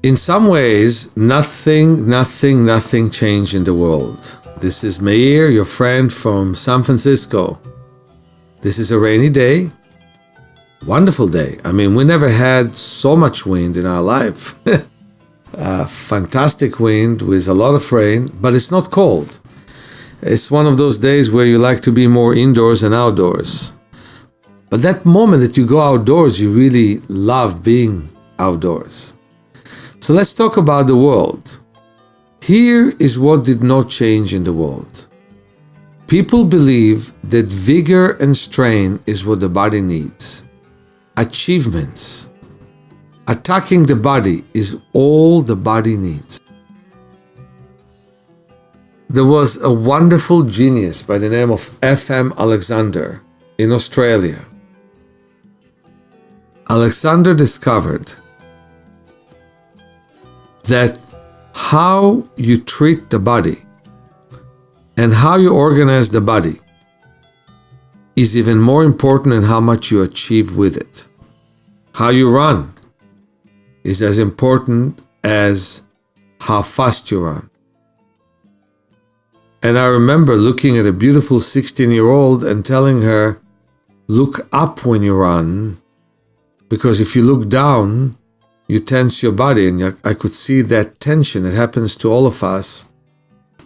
In some ways, nothing changed in the world. This is Meir, your friend from San Francisco. This is a rainy day, wonderful day. I mean, we never had so much wind in our life. Fantastic wind with a lot of rain, but it's not cold. It's one of those days where you like to be more indoors than outdoors. But that moment that you go outdoors, you really love being outdoors. So let's talk about the world. Here is what did not change in the world. People believe that vigor and strain is what the body needs. Achievements. Attacking the body is all the body needs. There was a wonderful genius by the name of F.M. Alexander in Australia. Alexander discovered that how you treat the body and how you organize the body is even more important than how much you achieve with it. How you run is as important as how fast you run. And I remember looking at a beautiful 16-year-old and telling her, look up when you run, because if you look down, you tense your body. And I could see that tension. It happens to all of us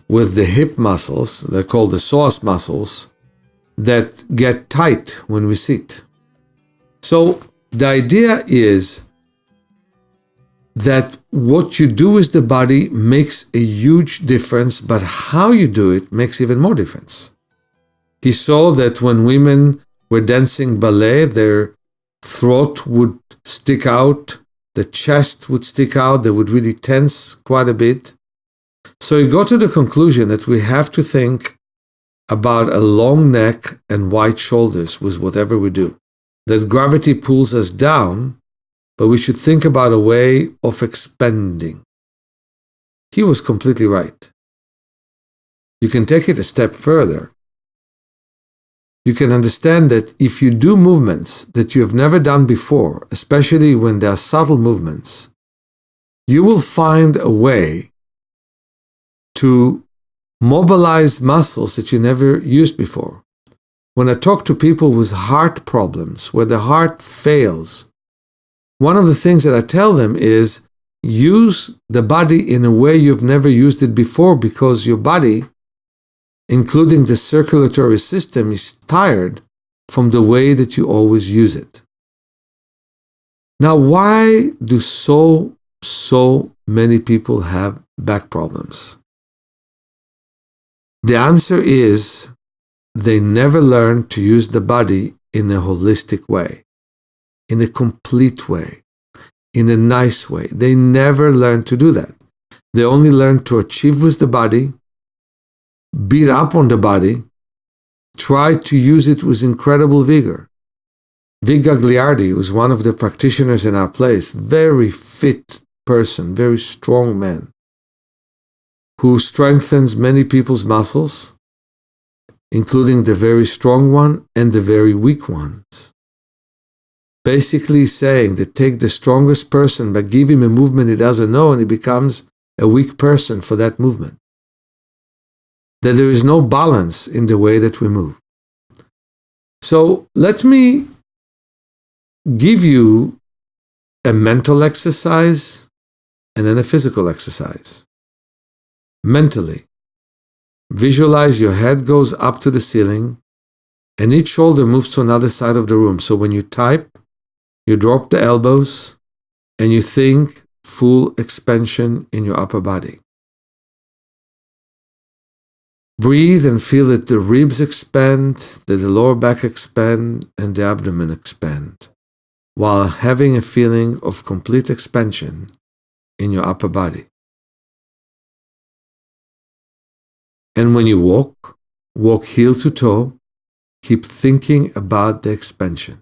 with the hip muscles, they're called the psoas muscles, that get tight when we sit. So the idea is that what you do with the body makes a huge difference, but how you do it makes even more difference. He saw that when women were dancing ballet, their throat would stick out, the chest would stick out, they would really tense quite a bit. So he got to the conclusion that we have to think about a long neck and wide shoulders with whatever we do. That gravity pulls us down, but we should think about a way of expanding. He was completely right. You can take it a step further. You can understand that if you do movements that you have never done before, especially when they are subtle movements, you will find a way to mobilize muscles that you never used before. When I talk to people with heart problems, where the heart fails, one of the things that I tell them is use the body in a way you've never used it before, because your body, including the circulatory system, is tired from the way that you always use it. Now, why do so many people have back problems? The answer is they never learn to use the body in a holistic way, in a complete way, in a nice way. They never learn to do that. They only learn to achieve with the body, beat up on the body, try to use it with incredible vigor. Vic Gagliardi was one of the practitioners in our place, very fit person, very strong man, who strengthens many people's muscles, including the very strong one and the very weak ones. Basically saying that take the strongest person, but give him a movement he doesn't know, and he becomes a weak person for that movement. That there is no balance in the way that we move. So let me give you a mental exercise and then a physical exercise. Mentally, visualize your head goes up to the ceiling and each shoulder moves to another side of the room. So when you type, you drop the elbows and you think full expansion in your upper body. Breathe and feel that the ribs expand, that the lower back expand, and the abdomen expand, while having a feeling of complete expansion in your upper body. And when you walk heel to toe, keep thinking about the expansion.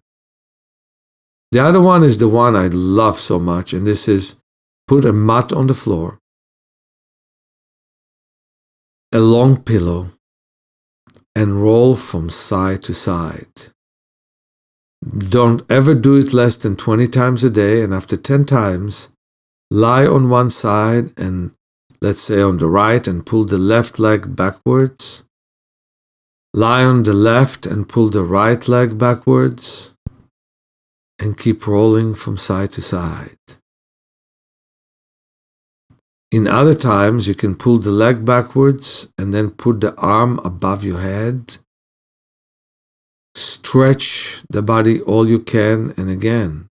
The other one is the one I love so much, and this is put a mat on the floor, a long pillow, and roll from side to side. Don't ever do it less than 20 times a day, and after 10 times, lie on one side and let's say on the right and pull the left leg backwards. Lie on the left and pull the right leg backwards and keep rolling from side to side. In other times, you can pull the leg backwards and then put the arm above your head. Stretch the body all you can and again,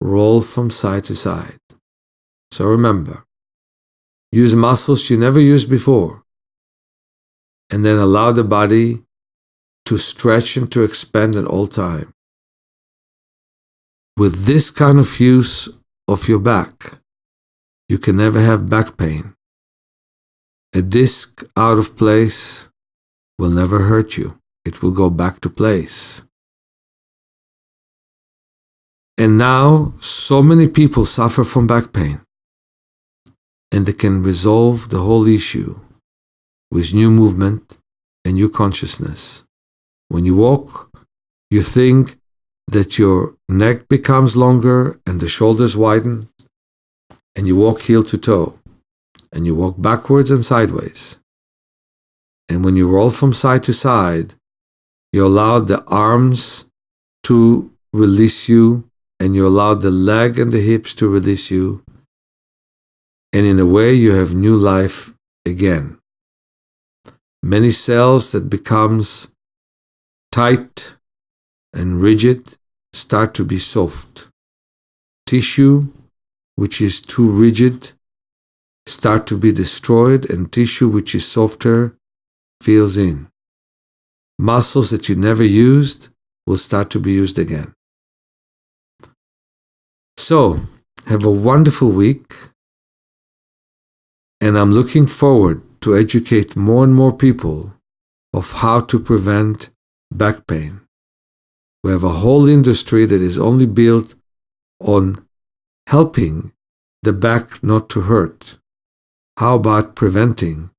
roll from side to side. So remember, use muscles you never used before and then allow the body to stretch and to expand at all time. With this kind of use of your back, you can never have back pain. A disc out of place will never hurt you. It will go back to place. And now, so many people suffer from back pain, and they can resolve the whole issue with new movement and new consciousness. When you walk, you think that your neck becomes longer and the shoulders widen, and you walk heel to toe, and you walk backwards and sideways. And when you roll from side to side, you allow the arms to release you, and you allow the leg and the hips to release you. And in a way, you have new life again. Many cells that becomes tight and rigid start to be soft. Tissue, which is too rigid, start to be destroyed, and tissue which is softer fills in. Muscles that you never used will start to be used again. So, have a wonderful week, and I'm looking forward to educate more and more people of how to prevent back pain. We have a whole industry that is only built on helping the back not to hurt. How about preventing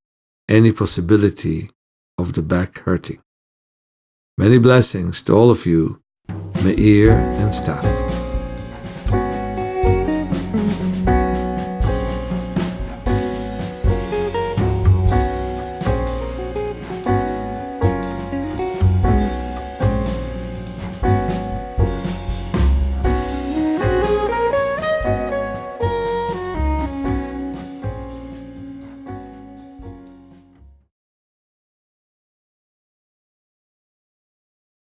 any possibility of the back hurting? Many blessings to all of you, Meir and Stat.